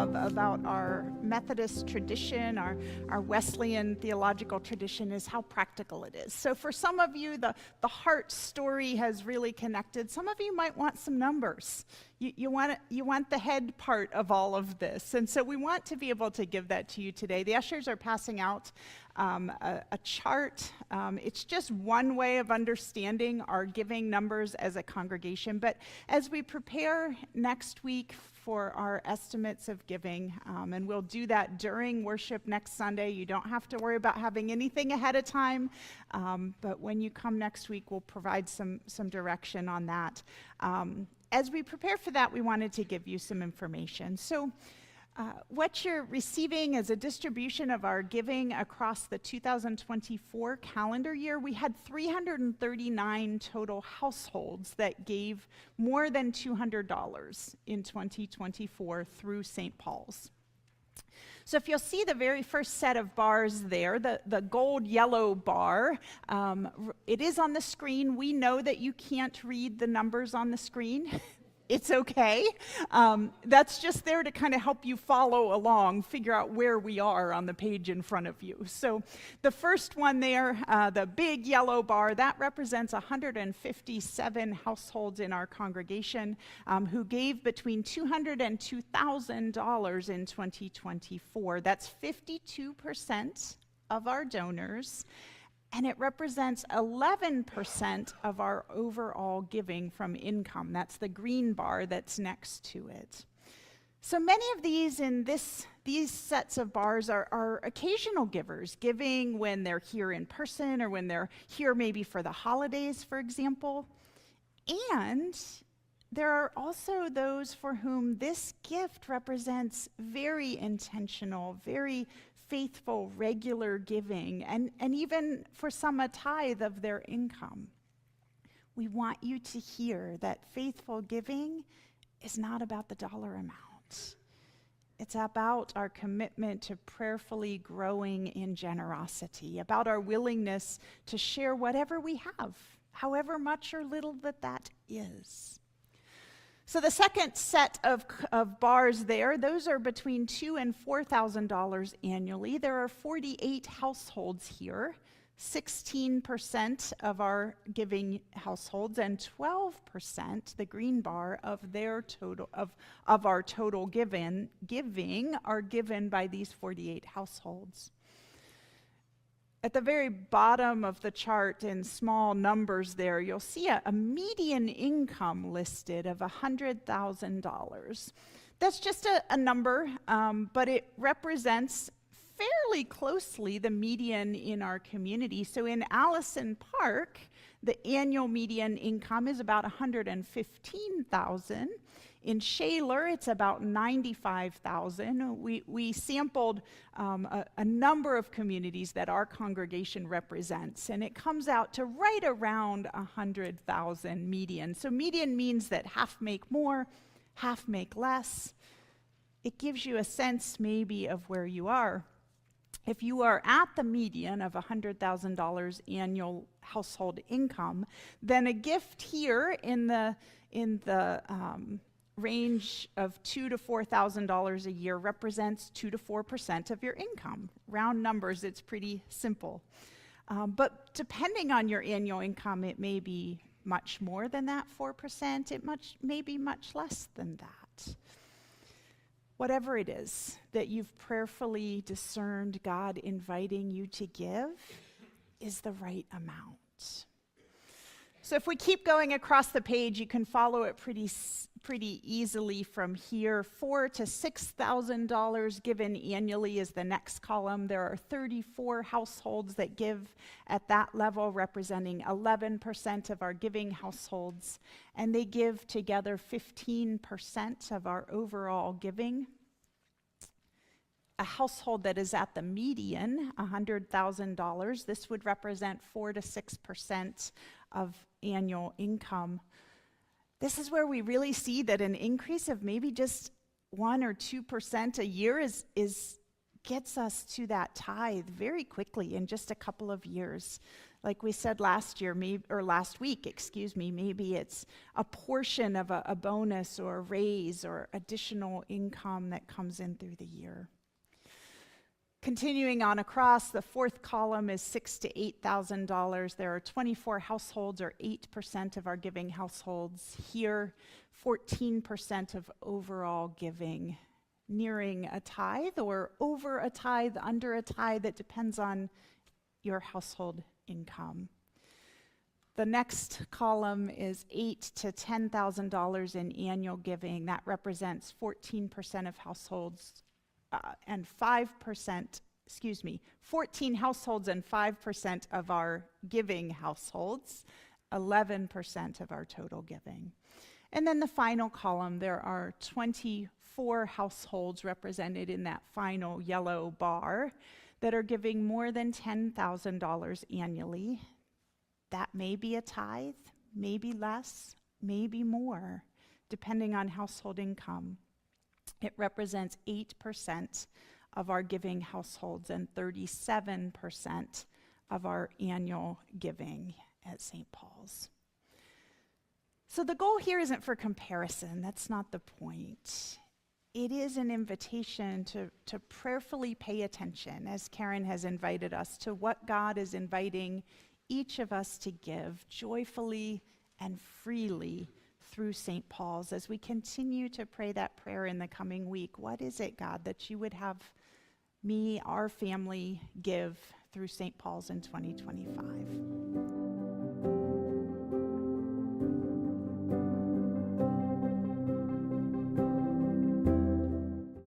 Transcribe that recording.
love about our Methodist tradition, our Wesleyan theological tradition, is how practical it is. So for some of you, the heart story has really connected. Some of you might want some numbers. You want the head part of all of this. And so we want to be able to give that to you today. The ushers are passing out a chart. It's just one way of understanding our giving numbers as a congregation. But as we prepare next week for our estimates of giving, and we'll do that during worship next Sunday. You don't have to worry about having anything ahead of time, but when you come next week, we'll provide some direction on that. As we prepare for that, we wanted to give you some information. So what you're receiving is a distribution of our giving across the 2024 calendar year. We had 339 total households that gave more than $200 in 2024 through St. Paul's. So if you'll see the very first set of bars there, the gold-yellow bar, it is on the screen. We know that you can't read the numbers on the screen. It's okay. That's just there to kind of help you follow along, figure out where we are on the page in front of you. So the first one there, the big yellow bar, that represents 157 households in our congregation who gave between $200 and $2,000 in 2024. That's 52% of our donors. And it represents 11% of our overall giving from income. That's the green bar that's next to it. So many of these in these sets of bars are occasional givers, giving when they're here in person or when they're here maybe for the holidays, for example. And there are also those for whom this gift represents very intentional, very faithful, regular giving, and even for some a tithe of their income. We want you to hear that faithful giving is not about the dollar amount. It's about our commitment to prayerfully growing in generosity, about our willingness to share whatever we have, however much or little that is. So the second set of bars there, those are between $2,000 and $4,000 annually. There are 48 households here, 16% of our giving households, and 12%, the green bar, of their total of our total giving are given by these 48 households. At the very bottom of the chart in small numbers there, you'll see a median income listed of $100,000. That's just a number, but it represents fairly closely the median in our community. So in Allison Park, the annual median income is about $115,000. In Shaler, it's about $95,000. We sampled a number of communities that our congregation represents, and it comes out to right around $100,000 median. So median means that half make more, half make less. It gives you a sense maybe of where you are. If you are at the median of $100,000 annual household income, then a gift here in the range of $2,000 to $4,000 a year represents 2 to 4% of your income. Round numbers, it's pretty simple. But depending on your annual income, it may be much more than that 4%. It may be much less than that. Whatever it is that you've prayerfully discerned God inviting you to give is the right amount. So if we keep going across the page, you can follow it pretty easily from here. $4,000 to $6,000 given annually is the next column. There are 34 households that give at that level, representing 11% of our giving households, and they give together 15% of our overall giving. A household that is at the median, $100,000, this would represent 4 to 6% of annual income. This is where we really see that an increase of maybe just 1 or 2% a year gets us to that tithe very quickly in just a couple of years. Like we said last week, maybe it's a portion of a bonus or a raise or additional income that comes in through the year. Continuing on across, the fourth column is $6,000 to $8,000. There are 24 households, or 8% of our giving households here, 14% of overall giving, nearing a tithe or over a tithe, under a tithe. That depends on your household income. The next column is $8,000 to $10,000 in annual giving. That represents 14% of households and 5%, 14 households and 5% of our giving households, 11% of our total giving. And then the final column, there are 24 households represented in that final yellow bar that are giving more than $10,000 annually. That may be a tithe, maybe less, maybe more, depending on household income. It represents 8% of our giving households and 37% of our annual giving at St. Paul's. So the goal here isn't for comparison. That's not the point. It is an invitation to prayerfully pay attention, as Karen has invited us, to what God is inviting each of us to give joyfully and freely through St. Paul's, as we continue to pray that prayer in the coming week. What is it, God, that you would have me, our family, give through St. Paul's in 2025?